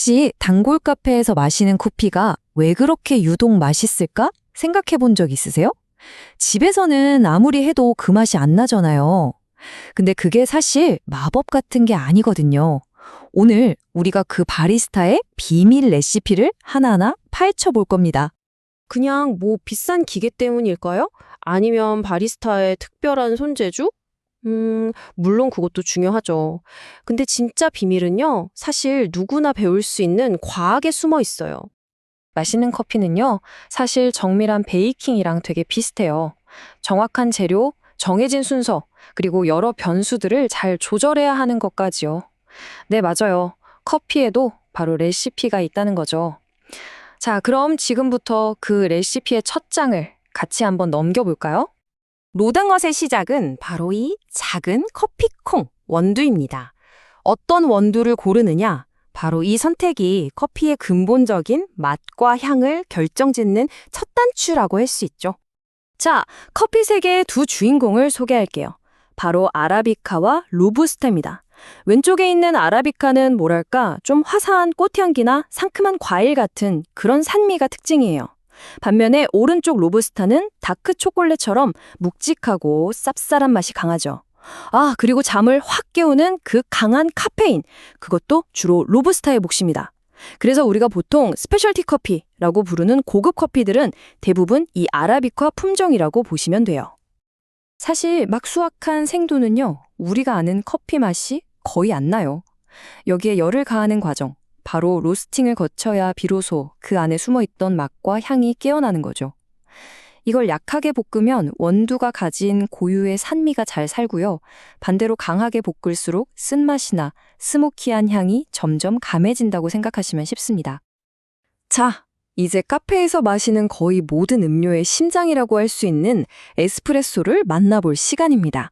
혹시 단골 카페에서 마시는 커피가 왜 그렇게 유독 맛있을까? 생각해 본 적 있으세요? 집에서는 아무리 해도 그 맛이 안 나잖아요. 근데 그게 사실 마법 같은 게 아니거든요. 오늘 우리가 그 바리스타의 비밀 레시피를 하나하나 파헤쳐 볼 겁니다. 그냥 뭐 비싼 기계 때문일까요? 아니면 바리스타의 특별한 손재주? 물론 그것도 중요하죠. 근데 진짜 비밀은요, 사실 누구나 배울 수 있는 과학에 숨어 있어요. 맛있는 커피는요, 사실 정밀한 베이킹이랑 되게 비슷해요. 정확한 재료, 정해진 순서, 그리고 여러 변수들을 잘 조절해야 하는 것까지요. 네, 맞아요. 커피에도 바로 레시피가 있다는 거죠. 자, 그럼 지금부터 그 레시피의 첫 장을 같이 한번 넘겨볼까요? 로당넛의 시작은 바로 이 작은 커피콩 원두입니다. 어떤 원두를 고르느냐? 바로 이 선택이 커피의 근본적인 맛과 향을 결정짓는 첫 단추라고 할 수 있죠. 자, 커피 세계의 두 주인공을 소개할게요. 바로 아라비카와 로부스타입니다. 왼쪽에 있는 아라비카는 뭐랄까 좀 화사한 꽃향기나 상큼한 과일 같은 그런 산미가 특징이에요. 반면에 오른쪽 로부스타는 다크 초콜릿처럼 묵직하고 쌉쌀한 맛이 강하죠. 아, 그리고 잠을 확 깨우는 그 강한 카페인, 그것도 주로 로부스타의 몫입니다. 그래서 우리가 보통 스페셜티 커피라고 부르는 고급 커피들은 대부분 이 아라비카 품종이라고 보시면 돼요. 사실 막 수확한 생두는요, 우리가 아는 커피 맛이 거의 안 나요. 여기에 열을 가하는 과정, 바로 로스팅을 거쳐야 비로소 그 안에 숨어있던 맛과 향이 깨어나는 거죠. 이걸 약하게 볶으면 원두가 가진 고유의 산미가 잘 살고요. 반대로 강하게 볶을수록 쓴맛이나 스모키한 향이 점점 감해진다고 생각하시면 쉽습니다. 자, 이제 카페에서 마시는 거의 모든 음료의 심장이라고 할 수 있는 에스프레소를 만나볼 시간입니다.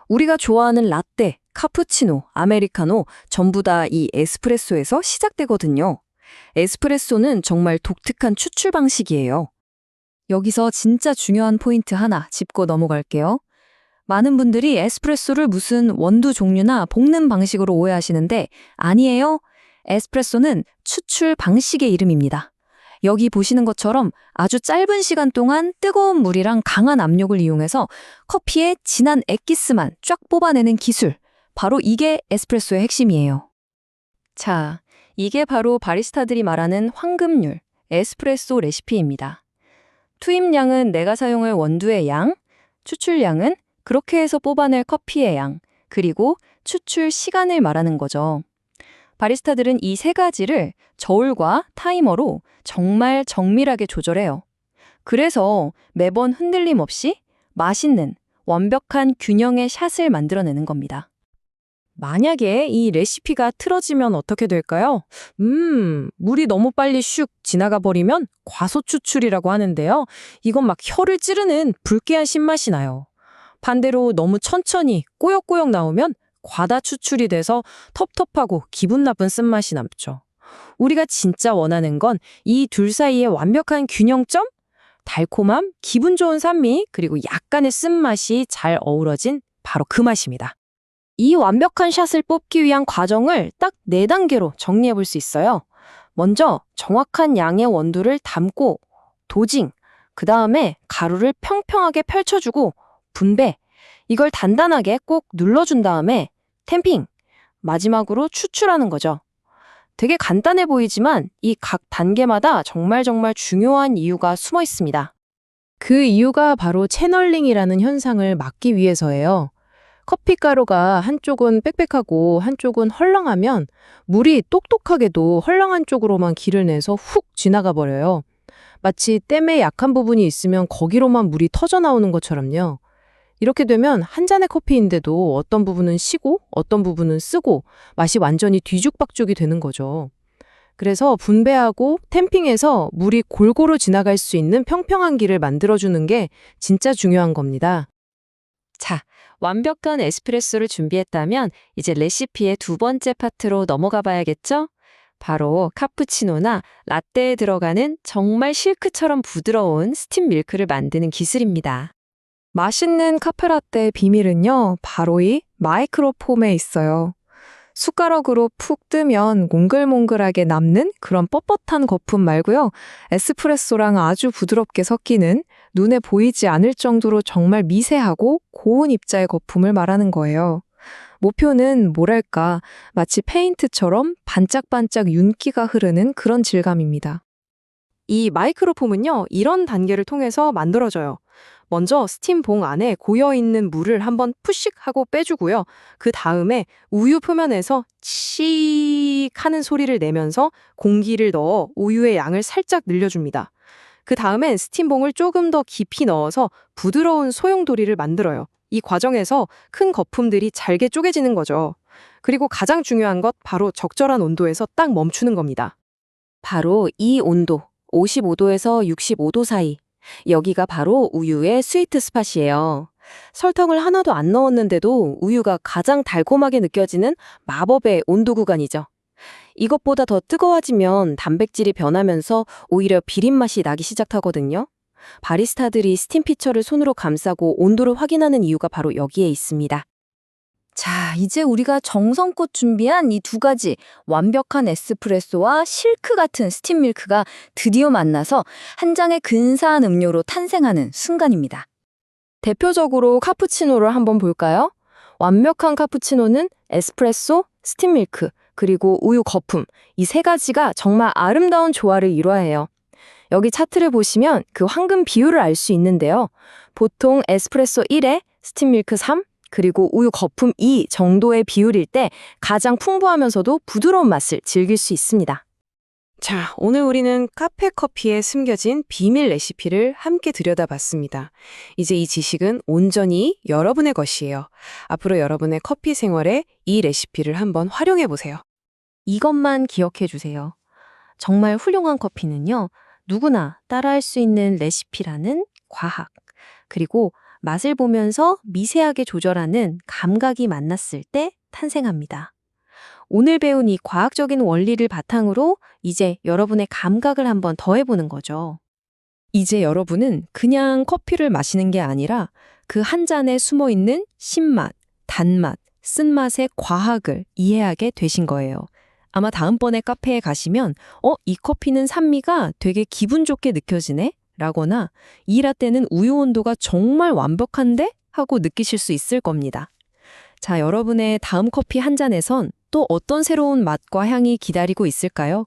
우리가 좋아하는 라떼, 카푸치노, 아메리카노 전부 다 이 에스프레소에서 시작되거든요. 에스프레소는 정말 독특한 추출 방식이에요. 여기서 진짜 중요한 포인트 하나 짚고 넘어갈게요. 많은 분들이 에스프레소를 무슨 원두 종류나 볶는 방식으로 오해하시는데 아니에요. 에스프레소는 추출 방식의 이름입니다. 여기 보시는 것처럼 아주 짧은 시간 동안 뜨거운 물이랑 강한 압력을 이용해서 커피의 진한 액기스만 쫙 뽑아내는 기술. 바로 이게 에스프레소의 핵심이에요. 자, 이게 바로 바리스타들이 말하는 황금률, 에스프레소 레시피입니다. 투입량은 내가 사용할 원두의 양, 추출량은 그렇게 해서 뽑아낼 커피의 양, 그리고 추출 시간을 말하는 거죠. 바리스타들은 이 세 가지를 저울과 타이머로 정말 정밀하게 조절해요. 그래서 매번 흔들림 없이 맛있는 완벽한 균형의 샷을 만들어내는 겁니다. 만약에 이 레시피가 틀어지면 어떻게 될까요? 물이 너무 빨리 슉 지나가 버리면 과소추출이라고 하는데요. 이건 막 혀를 찌르는 불쾌한 신맛이 나요. 반대로 너무 천천히 꼬역꼬역 나오면 과다 추출이 돼서 텁텁하고 기분 나쁜 쓴맛이 남죠. 우리가 진짜 원하는 건 이 둘 사이의 완벽한 균형점? 달콤함, 기분 좋은 산미, 그리고 약간의 쓴맛이 잘 어우러진 바로 그 맛입니다. 이 완벽한 샷을 뽑기 위한 과정을 딱 4단계로 정리해 볼 수 있어요. 먼저 정확한 양의 원두를 담고 도징, 그 다음에 가루를 평평하게 펼쳐주고 분배, 이걸 단단하게 꼭 눌러준 다음에 탬핑, 마지막으로 추출하는 거죠. 되게 간단해 보이지만 이 각 단계마다 정말 중요한 이유가 숨어 있습니다. 그 이유가 바로 채널링이라는 현상을 막기 위해서예요. 커피가루가 한쪽은 빽빽하고 한쪽은 헐렁하면 물이 똑똑하게도 헐렁한 쪽으로만 길을 내서 훅 지나가 버려요. 마치 댐에 약한 부분이 있으면 거기로만 물이 터져 나오는 것처럼요. 이렇게 되면 한 잔의 커피인데도 어떤 부분은 시고 어떤 부분은 쓰고 맛이 완전히 뒤죽박죽이 되는 거죠. 그래서 분배하고 탬핑해서 물이 골고루 지나갈 수 있는 평평한 길을 만들어주는 게 진짜 중요한 겁니다. 자, 완벽한 에스프레소를 준비했다면 이제 레시피의 두 번째 파트로 넘어가 봐야겠죠? 바로 카푸치노나 라떼에 들어가는 정말 실크처럼 부드러운 스팀 밀크를 만드는 기술입니다. 맛있는 카페라떼의 비밀은요, 바로 이 마이크로폼에 있어요. 숟가락으로 푹 뜨면 몽글몽글하게 남는 그런 뻣뻣한 거품 말고요. 에스프레소랑 아주 부드럽게 섞이는 눈에 보이지 않을 정도로 정말 미세하고 고운 입자의 거품을 말하는 거예요. 목표는 뭐랄까, 마치 페인트처럼 반짝반짝 윤기가 흐르는 그런 질감입니다. 이 마이크로폼은요, 이런 단계를 통해서 만들어져요. 먼저 스팀봉 안에 고여있는 물을 한번 푸식 하고 빼주고요. 그 다음에 우유 표면에서 칙 하는 소리를 내면서 공기를 넣어 우유의 양을 살짝 늘려줍니다. 그 다음엔 스팀봉을 조금 더 깊이 넣어서 부드러운 소용돌이를 만들어요. 이 과정에서 큰 거품들이 잘게 쪼개지는 거죠. 그리고 가장 중요한 것 바로 적절한 온도에서 딱 멈추는 겁니다. 바로 이 온도, 55도에서 65도 사이. 여기가 바로 우유의 스위트 스팟이에요. 설탕을 하나도 안 넣었는데도 우유가 가장 달콤하게 느껴지는 마법의 온도 구간이죠. 이것보다 더 뜨거워지면 단백질이 변하면서 오히려 비린 맛이 나기 시작하거든요. 바리스타들이 스팀 피처를 손으로 감싸고 온도를 확인하는 이유가 바로 여기에 있습니다. 자, 이제 우리가 정성껏 준비한 이 두 가지 완벽한 에스프레소와 실크 같은 스팀 밀크가 드디어 만나서 한 장의 근사한 음료로 탄생하는 순간입니다. 대표적으로 카푸치노를 한번 볼까요? 완벽한 카푸치노는 에스프레소, 스팀 밀크, 그리고 우유 거품, 이 세 가지가 정말 아름다운 조화를 이뤄해요. 여기 차트를 보시면 그 황금 비율을 알 수 있는데요. 보통 에스프레소 1에 스팀 밀크 3, 그리고 우유 거품 2 정도의 비율일 때 가장 풍부하면서도 부드러운 맛을 즐길 수 있습니다. 자, 오늘 우리는 카페 커피에 숨겨진 비밀 레시피를 함께 들여다봤습니다. 이제 이 지식은 온전히 여러분의 것이에요. 앞으로 여러분의 커피 생활에 이 레시피를 한번 활용해 보세요. 이것만 기억해 주세요. 정말 훌륭한 커피는요, 누구나 따라할 수 있는 레시피라는 과학, 그리고 맛을 보면서 미세하게 조절하는 감각이 만났을 때 탄생합니다. 오늘 배운 이 과학적인 원리를 바탕으로 이제 여러분의 감각을 한번 더해보는 거죠. 이제 여러분은 그냥 커피를 마시는 게 아니라 그 한 잔에 숨어있는 신맛, 단맛, 쓴맛의 과학을 이해하게 되신 거예요. 아마 다음번에 카페에 가시면 이 커피는 산미가 되게 기분 좋게 느껴지네? 라거나 이 라떼는 우유 온도가 정말 완벽한데? 하고 느끼실 수 있을 겁니다. 자, 여러분의 다음 커피 한 잔에선 또 어떤 새로운 맛과 향이 기다리고 있을까요?